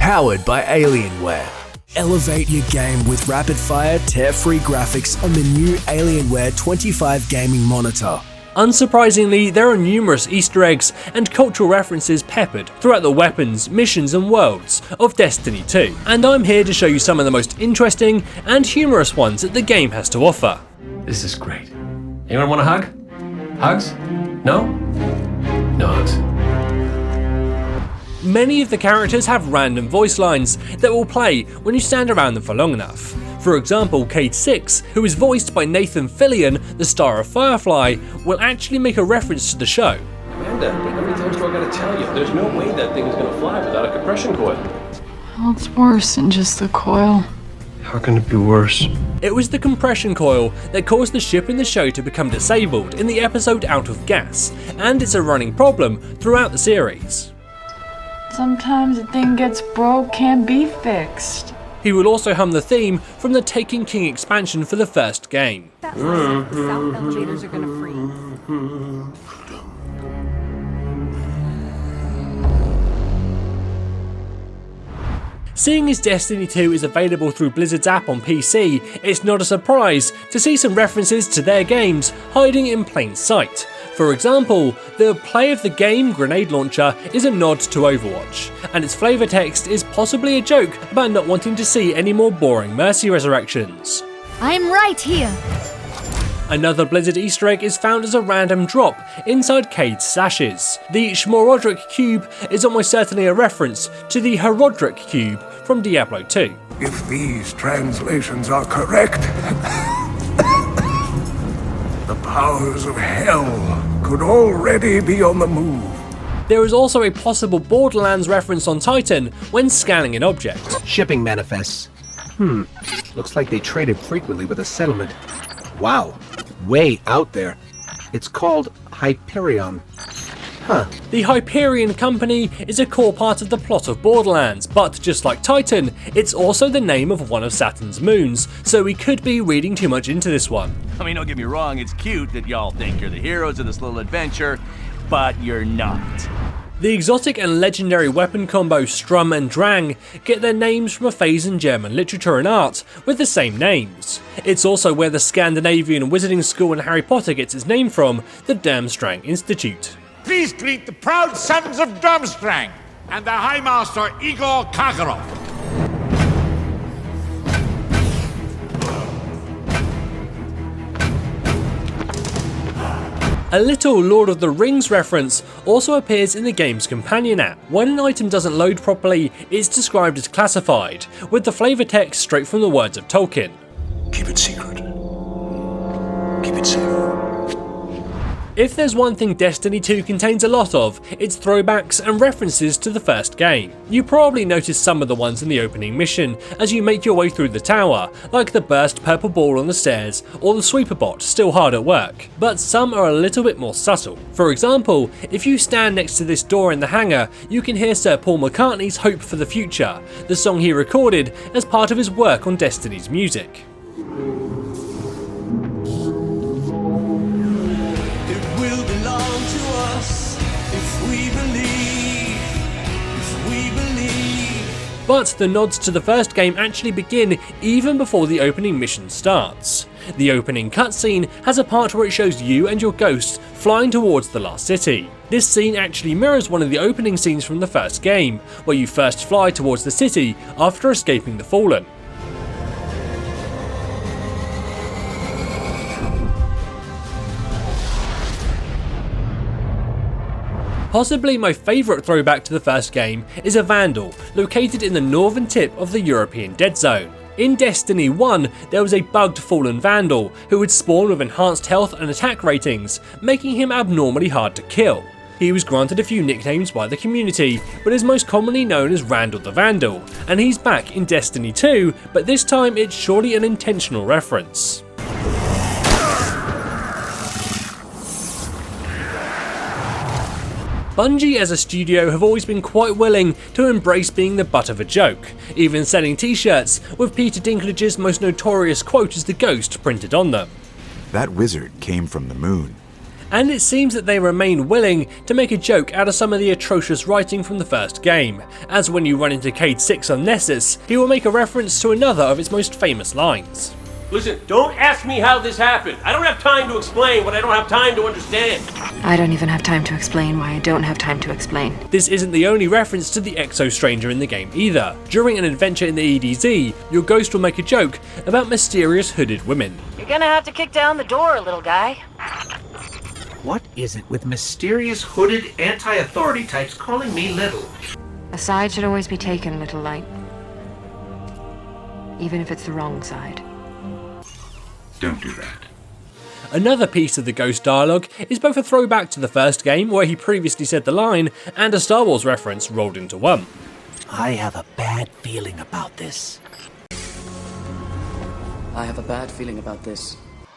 powered by Alienware. Elevate your game with rapid-fire, tear-free graphics on the new Alienware 25 gaming monitor. Unsurprisingly, there are numerous Easter eggs and cultural references peppered throughout the weapons, missions and worlds of Destiny 2, and I'm here to show you some of the most interesting and humorous ones that the game has to offer. This is great. Anyone want a hug? Hugs? No? No hugs. Many of the characters have random voice lines that will play when you stand around them for long enough. For example, Cade 6, who is voiced by Nathan Fillion, the star of Firefly, will actually make a reference to the show. Amanda, how many times do I gotta tell you? There's no way that thing is gonna fly without a compression coil. Well, it's worse than just the coil. How can it be worse? It was the compression coil that caused the ship in the show to become disabled in the episode Out of Gas, and it's a running problem throughout the series. Sometimes a thing gets broke, can't be fixed. He will also hum the theme from the Taken King expansion for the first game. The south elevators are gonna freeze. Seeing as Destiny 2 is available through Blizzard's app on PC, it's not a surprise to see some references to their games hiding in plain sight. For example, the play of the game grenade launcher is a nod to Overwatch, and its flavor text is possibly a joke about not wanting to see any more boring Mercy resurrections. I'm right here. Another Blizzard Easter egg is found as a random drop inside Cade's sashes. The Shmorodric cube is almost certainly a reference to the Herodric cube from Diablo 2. If these translations are correct, the powers of hell could already be on the move. There is also a possible Borderlands reference on Titan when scanning an object. Shipping manifests. Looks like they traded frequently with a settlement. Wow, way out there. It's called Hyperion. The Hyperion Company is a core part of the plot of Borderlands, but just like Titan, it's also the name of one of Saturn's moons, so we could be reading too much into this one. I mean, don't get me wrong, it's cute that y'all think you're the heroes of this little adventure, but you're not. The exotic and legendary weapon combo Strum and Drang get their names from a phase in German literature and art with the same names. It's also where the Scandinavian wizarding school in Harry Potter gets its name from, the Durmstrang Institute. Please greet the proud sons of Durmstrang and the High Master Igor Karkaroff. A little Lord of the Rings reference also appears in the game's companion app. When an item doesn't load properly, it's described as classified, with the flavor text straight from the words of Tolkien. Keep it secret. Keep it safe. If there's one thing Destiny 2 contains a lot of, it's throwbacks and references to the first game. You probably noticed some of the ones in the opening mission as you make your way through the tower, like the burst purple ball on the stairs or the sweeper bot still hard at work, but some are a little bit more subtle. For example, if you stand next to this door in the hangar, you can hear Sir Paul McCartney's Hope for the Future, the song he recorded as part of his work on Destiny's music. But the nods to the first game actually begin even before the opening mission starts. The opening cutscene has a part where it shows you and your ghost flying towards the last city. This scene actually mirrors one of the opening scenes from the first game, where you first fly towards the city after escaping the Fallen. Possibly my favourite throwback to the first game is a Vandal, located in the northern tip of the European Dead Zone. In Destiny 1, there was a bugged Fallen Vandal who would spawn with enhanced health and attack ratings, making him abnormally hard to kill. He was granted a few nicknames by the community, but is most commonly known as Randall the Vandal, and he's back in Destiny 2, but this time it's surely an intentional reference. Bungie as a studio have always been quite willing to embrace being the butt of a joke, even selling t-shirts with Peter Dinklage's most notorious quote as the Ghost printed on them. That wizard came from the moon. And it seems that they remain willing to make a joke out of some of the atrocious writing from the first game, as when you run into Cade 6 on Nessus, he will make a reference to another of its most famous lines. Listen, don't ask me how this happened. I don't have time to explain what I don't have time to understand. I don't even have time to explain why I don't have time to explain. This isn't the only reference to the EXO Stranger in the game either. During an adventure in the EDZ, your ghost will make a joke about mysterious hooded women. You're gonna have to kick down the door, little guy. What is it with mysterious hooded anti-authority types calling me little? A side should always be taken, little light. Even if it's the wrong side. Don't do that. Another piece of the Ghost dialogue is both a throwback to the first game, where he previously said the line, and a Star Wars reference rolled into one. I have a bad feeling about this. I have a bad feeling about this.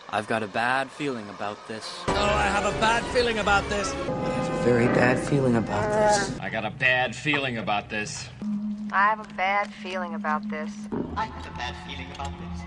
I've got a bad feeling about this. Oh, I have a bad feeling about this. I have a very bad feeling about this. I got a bad feeling about this. I have a bad feeling about this. I have a bad feeling about this.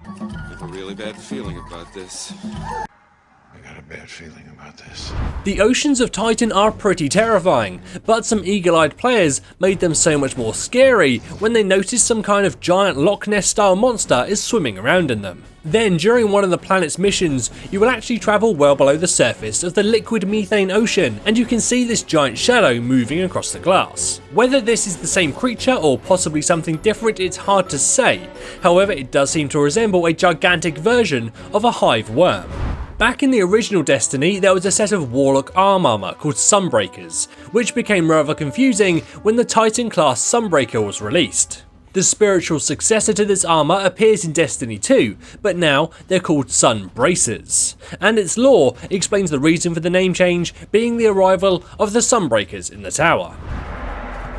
I have a really bad feeling about this. I got a bad feeling about this. The oceans of Titan are pretty terrifying, but some eagle-eyed players made them so much more scary when they noticed some kind of giant Loch Ness style monster is swimming around in them. Then, during one of the planet's missions, you will actually travel well below the surface of the liquid methane ocean, and you can see this giant shadow moving across the glass. Whether this is the same creature or possibly something different, it's hard to say. However, it does seem to resemble a gigantic version of a hive worm. Back in the original Destiny, there was a set of Warlock armor called Sunbreakers, which became rather confusing when the Titan class Sunbreaker was released. The spiritual successor to this armor appears in Destiny 2, but now they're called Sun Bracers, and its lore explains the reason for the name change being the arrival of the Sunbreakers in the tower.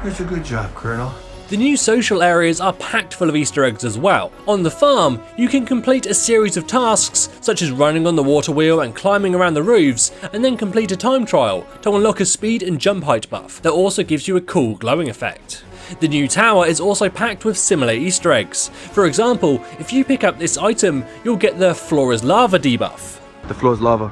That's a good job, Colonel. The new social areas are packed full of Easter eggs as well. On the farm, you can complete a series of tasks such as running on the water wheel and climbing around the roofs, and then complete a time trial to unlock a speed and jump height buff that also gives you a cool glowing effect. The new tower is also packed with similar Easter eggs. For example, if you pick up this item, you'll get the floor is lava debuff. The floor is lava.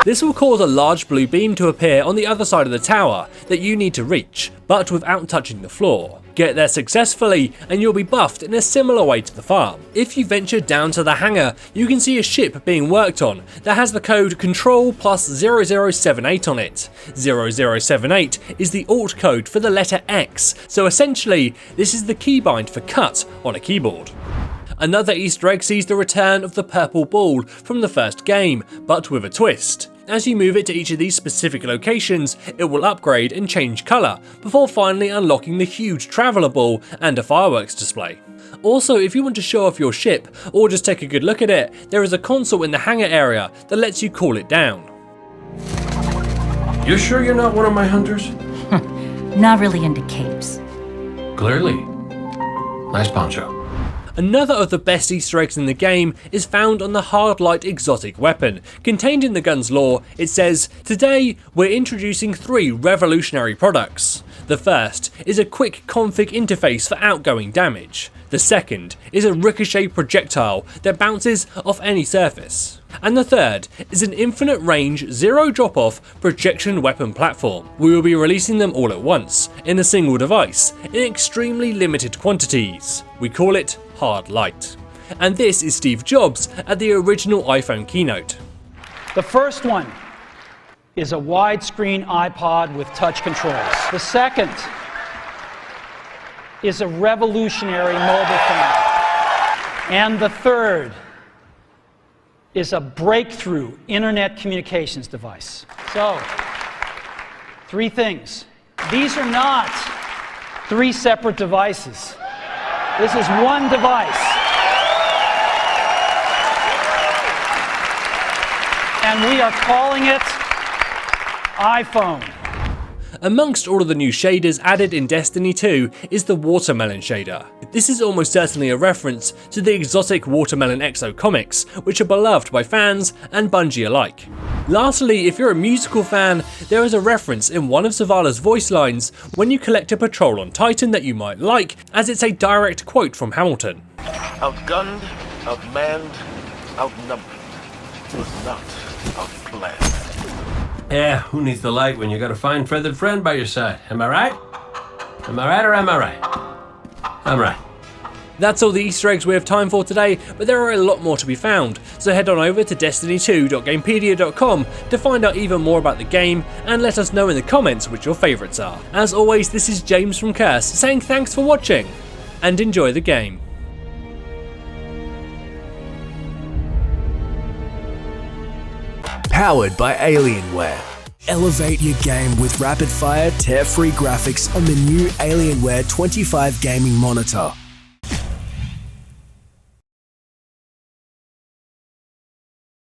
This will cause a large blue beam to appear on the other side of the tower that you need to reach, but without touching the floor. Get there successfully and you'll be buffed in a similar way to the farm. If you venture down to the hangar, you can see a ship being worked on that has the code Control plus 0078 on it. 0078 is the alt code for the letter X, so essentially this is the keybind for cut on a keyboard. Another Easter egg sees the return of the purple ball from the first game, but with a twist. As you move it to each of these specific locations, it will upgrade and change colour, before finally unlocking the huge traveller ball and a fireworks display. Also, if you want to show off your ship, or just take a good look at it, there is a console in the hangar area that lets you cool it down. You sure you're not one of my hunters? Not really into capes. Clearly. Nice poncho. Another of the best Easter eggs in the game is found on the Hardlight exotic weapon. Contained in the gun's lore, it says, "Today we're introducing 3 revolutionary products. The first is a quick config interface for outgoing damage. The second is a ricochet projectile that bounces off any surface. And the third is an infinite range, zero drop-off projection weapon platform. We will be releasing them all at once, in a single device, in extremely limited quantities. We call it Hardlight." And this is Steve Jobs at the original iPhone keynote. The first one is a widescreen iPod with touch controls. The second is a revolutionary mobile phone. And the third is a breakthrough internet communications device. So, 3 things. These are not 3 separate devices. This is one device. And we are calling it iPhone. Amongst all of the new shaders added in Destiny 2 is the Watermelon shader. This is almost certainly a reference to the exotic Watermelon EXO comics, which are beloved by fans and Bungie alike. Lastly, if you're a musical fan, there is a reference in one of Zavala's voice lines when you collect a patrol on Titan that you might like, as it's a direct quote from Hamilton. Outgunned, outmanned, outnumbered. Was not our plan. Yeah, who needs the light when you got a fine feathered friend by your side? Am I right? Am I right or am I right? I'm right. That's all the Easter eggs we have time for today, but there are a lot more to be found, so head on over to destiny2.gamepedia.com to find out even more about the game and let us know in the comments which your favourites are. As always, this is James from Curse saying thanks for watching and enjoy the game. Powered by Alienware. Elevate your game with rapid-fire, tear-free graphics on the new Alienware 25 gaming monitor.